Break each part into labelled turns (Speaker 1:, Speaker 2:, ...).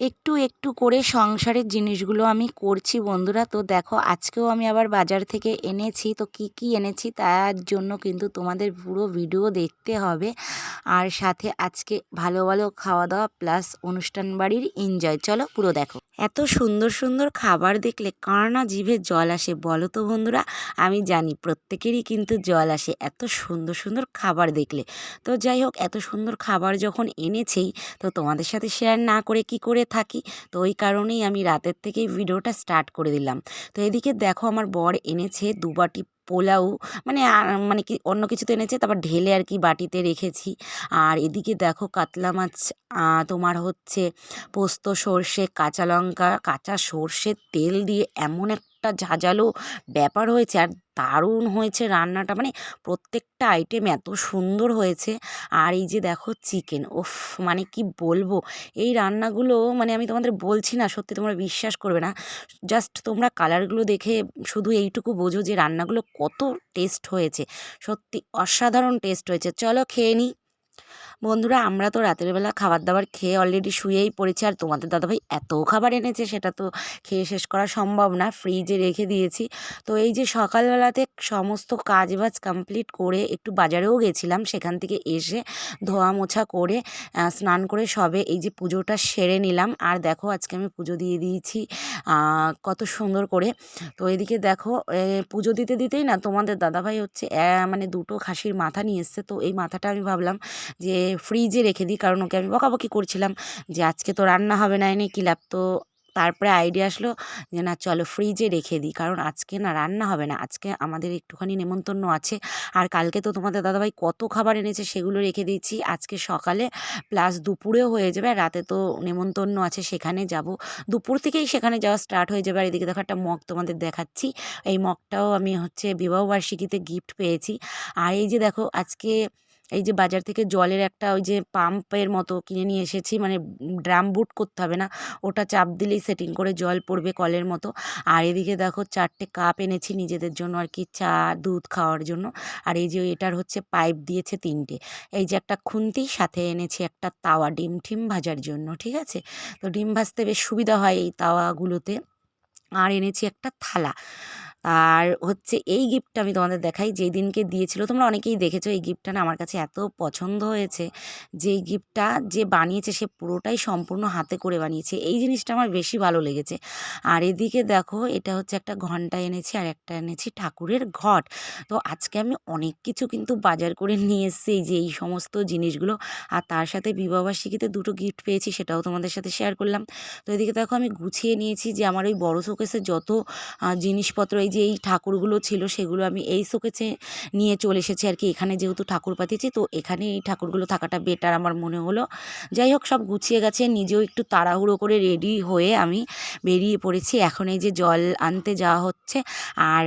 Speaker 1: একটু একটু করে সংসারের জিনিসগুলো আমি করছি বন্ধুরা। তো দেখো আজকেও আমি আবার বাজার থেকে এনেছি। তো কি কি এনেছি তার জন্য কিন্তু তোমাদের পুরো ভিডিও দেখতে হবে। আর সাথে আজকে ভালো ভালো খাওয়া দাওয়া প্লাস অনুষ্ঠান বাড়ির এনজয়, চলো পুরো দেখো। এত সুন্দর সুন্দর খাবার দেখলে কার না জিভে জল আসে বলো তো বন্ধুরা। আমি জানি প্রত্যেকেরই কিন্তু জল আসে এত সুন্দর সুন্দর খাবার দেখলে। তো যাই হোক, এত সুন্দর খাবার যখন এনেছেই তো তোমাদের সাথে শেয়ার না করে কি করে থাকি। তো ওই কারণেই আমি রাতের থেকেই ভিডিওটা স্টার্ট করে দিলাম। তো এদিকে দেখো আমার বর এনেছে 2 বাটি পোলাও, মানে কি অন্য কিছু তো এনেছে, তারপর ঢেলে আর কি বাটিতে রেখেছি। আর এদিকে দেখো কাতলা মাছ, তোমার হচ্ছে পোস্ত, সর্ষে, কাঁচা লঙ্কা, কাঁচা সর্ষের তেল দিয়ে এমন একটা ঝাঁঝালো ব্যাপার হয়েছে, আর দারুণ হয়েছে রান্নাটা, মানে প্রত্যেকটা আইটেম এত সুন্দর হয়েছে। আর এই যে দেখো চিকেন, ওফ, মানে কি বলবো, এই রান্নাগুলো মানে আমি তোমাদের বলছি না, সত্যি তোমরা বিশ্বাস করবে না। জাস্ট তোমরা কালারগুলো দেখে শুধু এইটুকু বোঝো যে রান্নাগুলো কত টেস্ট হয়েছে। সত্যি অসাধারণ টেস্ট হয়েছে। চলো খেয়ে নিই। বন্ধুরা, আমরা তো রাতের বেলা খাবার দাবার খেয়ে অলরেডি শুয়েই পড়েছি। আর তোমাদের দাদাভাই এত খাবার এনেছে সেটা তো খেয়ে শেষ করা সম্ভব না, ফ্রিজে রেখে দিয়েছি। তো এই যে সকালবেলাতে সমস্ত কাজ বাজ কমপ্লিট করে একটু বাজারেও গেছিলাম, সেখান থেকে এসে ধোয়া মোছা করে স্নান করে সবে এই যে পুজোটা সেরে নিলাম। আর দেখো আজকে আমি পুজো দিয়ে দিয়েছি কত সুন্দর করে। তো এদিকে দেখো পুজো দিতে দিতেই না তোমাদের দাদাভাই হচ্ছে মানে 2টো খাসির মাথা নিয়ে এসছে। তো এই মাথাটা আমি ভাবলাম যে ফ্রিজে রেখে দিই, কারণ ওকে আমি বকাবকি করছিলাম যে আজকে তো রান্না হবে না, এনে কী লাভ। তো তারপরে আইডিয়া আসলো যে না চলো ফ্রিজে রেখে দিই, কারণ আজকে না রান্না হবে না, আজকে আমাদের একটুখানি নেমন্তন্ন আছে। আর কালকে তো তোমাদের দাদাভাই কত খাবার এনেছে সেগুলো রেখে দিয়েছি আজকে সকালে, প্লাস দুপুরেও হয়ে যাবে। আর রাতে তো নেমন্তন্ন আছে, সেখানে যাব, দুপুর থেকেই সেখানে যাওয়া স্টার্ট হয়ে যাবে। আর এদিকে দেখো একটা মগ তোমাদের দেখাচ্ছি, এই মগটাও আমি হচ্ছে বিবাহবার্ষিকীতে গিফট পেয়েছি। আর এই যে দেখো আজকে এই যে বাজার থেকে জলের একটা ওই যে পাম্পের মতো কিনে নিয়ে এসেছি, মানে ড্রাম বুট করতে হবে না, ওটা চাপ দিলেই সেটিং করে জল পড়বে কলের মতো। আর এদিকে দেখো 4টে কাপ এনেছি নিজেদের জন্য আর কি, চা দুধ খাওয়ার জন্য। আর এই যে এটার হচ্ছে পাইপ দিয়েছে 3টে। এই যে একটা খুন্তি, সাথে এনেছি একটা তাওয়া ডিম ঠিম ভাজার জন্য, ঠিক আছে। তো ডিম ভাজতে বেশ সুবিধা হয় এই তাওয়াগুলোতে। আর এনেছি একটা থালা। আর হচ্ছে এই গিফটটা আমি তোমাদের দেখাই, যেই দিনকে দিয়েছিল তোমরা অনেকেই দেখেছো। এই গিফটটা না আমার কাছে এত পছন্দ হয়েছে যে এই গিফটটা যে বানিয়েছে সে পুরোটাই সম্পূর্ণ হাতে করে বানিয়েছে, এই জিনিসটা আমার বেশি ভালো লেগেছে। আর এদিকে দেখো এটা হচ্ছে একটা ঘন্টা এনেছি, আর একটা এনেছি ঠাকুরের ঘট। তো আজকে আমি অনেক কিছু কিন্তু বাজার করে নিয়ে এসেছি, এই যে এই সমস্ত জিনিসগুলো। আর তার সাথে বিবাহবার্ষিকীতে 2টো গিফট পেয়েছি, সেটাও তোমাদের সাথে শেয়ার করলাম। তো এদিকে দেখো আমি গুছিয়ে নিয়েছি যে আমার ওই বড় শোকেসে যত জিনিসপত্র, এই যে এই ঠাকুরগুলো ছিল সেগুলো আমি এই শোকেসে নিয়ে চলে এসেছি আর কি। এখানে যেহেতু ঠাকুর পাঠিয়েছি তো এখানে এই ঠাকুরগুলো থাকাটা বেটার আমার মনে হলো। যাই হোক, সব গুছিয়ে গেছে, নিজেও একটু তাড়াহুড়ো করে রেডি হয়ে আমি বেরিয়ে পড়েছি। এখন এই যে জল আনতে যাওয়া হচ্ছে। আর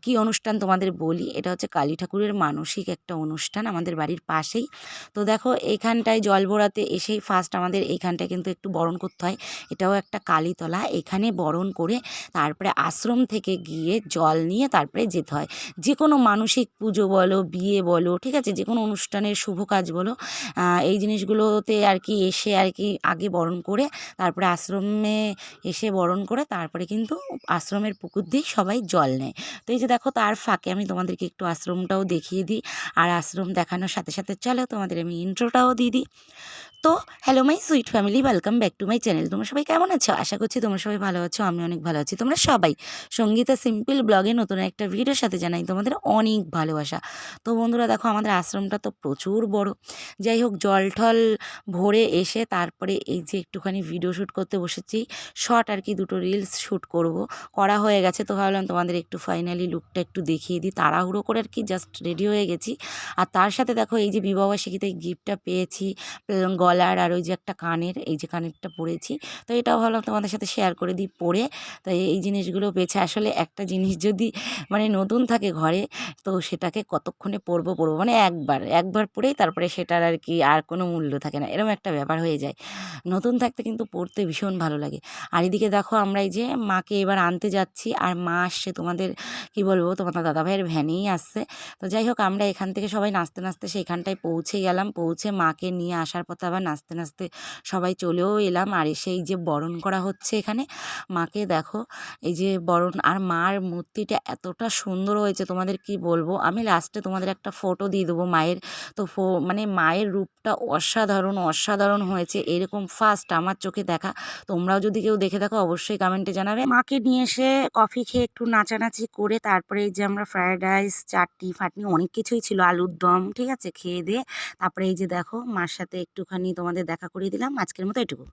Speaker 1: কি অনুষ্ঠান তোমাদের বলি, এটা হচ্ছে কালী ঠাকুরের মানসিক একটা অনুষ্ঠান আমাদের বাড়ির পাশেই। তো দেখো এইখানটায় জল ভরাতে এসেই ফার্স্ট আমাদের এইখানটায় কিন্তু একটু বরণ করতে হয়। এটাও একটা কালীতলা, এখানে বরণ করে তারপরে আশ্রম থেকে গিয়ে জল নিয়ে তারপরে যেতে হয়। যে কোনো মানসিক পুজো বলো, বিয়ে বলো, ঠিক আছে, যে কোনো অনুষ্ঠানের শুভ কাজ বলো, এই জিনিসগুলোতে আর কি এসে আর কি আগে বরণ করে তারপরে আশ্রমে এসে বরণ করে তারপরে কিন্তু আশ্রমের পুকুর দিয়ে সবাই জল নেয়। তো এই যে দেখো তার ফাঁকে আমি তোমাদেরকে একটু আশ্রমটাও দেখিয়ে দিই। আর আশ্রম দেখানোর সাথে সাথে চলো তোমাদের আমি ইন্ট্রোটাও দিয়ে দিই। তো hello my sweet family, welcome back to my channel. তোমরা সবাই কেমন আছো? আশা করছি তোমরা সবাই ভালো আছো, আমি অনেক ভালো আছি। তোমরা সবাই সঙ্গীতা সিম্পল ব্লগে নতুন একটা ভিডিওর সাথে জানাই তোমাদের অনেক ভালোবাসা। তো বন্ধুরা দেখো আমাদের আশ্রমটা তো প্রচুর বড়। যাই হোক, জল ঠল ভরে এসে তারপরে এই যে একটুখানি ভিডিও শ্যুট করতে বসেছি, শর্ট আর কি, 2টো রিলস শ্যুট করা হয়ে গেছে। তো ভাবলাম তোমাদের একটু ফাইনালি লুকটা একটু দেখিয়ে দিই, তাড়াহুড়ো করে আর কি জাস্ট রেডি হয়ে গেছি। আর তার সাথে দেখো এই যে বিবাহবার্ষিকীতে গিফটটা পেয়েছি, গলার আর ওই যে একটা কানের, এই যে কানেরটা পরেছি। তো এটাও ভাবলাম তোমাদের সাথে শেয়ার করে দিই পরে। তো এই জিনিসগুলো পেয়েছে। আসলে একটা জিনিস যদি মানে নতুন থাকে ঘরে, তো সেটাকে কতক্ষণে পরবো মানে একবার পরেই তারপরে সেটার আর কি আর কোনো মূল্য থাকে না, এরকম একটা ব্যাপার হয়ে যায়। নতুন থাকতে কিন্তু পরতে ভীষণ ভালো লাগে। আর এদিকে দেখো আমরা এই যে মাকে এবার আনতে যাচ্ছি, আর মা আসছে তোমাদের কি বলবো, তোমাদের দাদাভাইয়ের ভ্যানেই আসছে। তো যাই হোক, আমরা এখান থেকে সবাই নাচতে নাচতে সেইখানটায় পৌঁছে গেলাম। পৌঁছে মাকে নিয়ে আসার পথে আবার নাচতে নাচতে সবাই চলেও এলাম। আর এসে এই যে বরণ করা হচ্ছে এখানে মাকে, দেখো এই যে বরণ, আর মার মূর্তিটা এতটা সুন্দর হয়েছে তোমাদের কি বলবো। আমি লাস্টে তোমাদের একটা ফটো দিয়ে দেবো মায়ের। তো মানে মায়ের রূপটা অসাধারণ অসাধারণ হয়েছে, এরকম ফার্স্ট আমার চোখে দেখা। তোমরাও যদি কেউ দেখে থাকো অবশ্যই কমেন্টে জানাবে। মাকে নিয়ে এসে কফি খেয়ে একটু নাচানাচি করে তারপরে এই যে আমরা ফ্রায়েড রাইস, চাটনি ফাটনি অনেক কিছুই ছিল, আলুর দম, ঠিক আছে, খেয়ে দিয়ে তারপরে এই যে দেখো মার সাথে একটুখানি তোমাদের দেখা করিয়ে দিলাম। আজকের মতো এটুকু।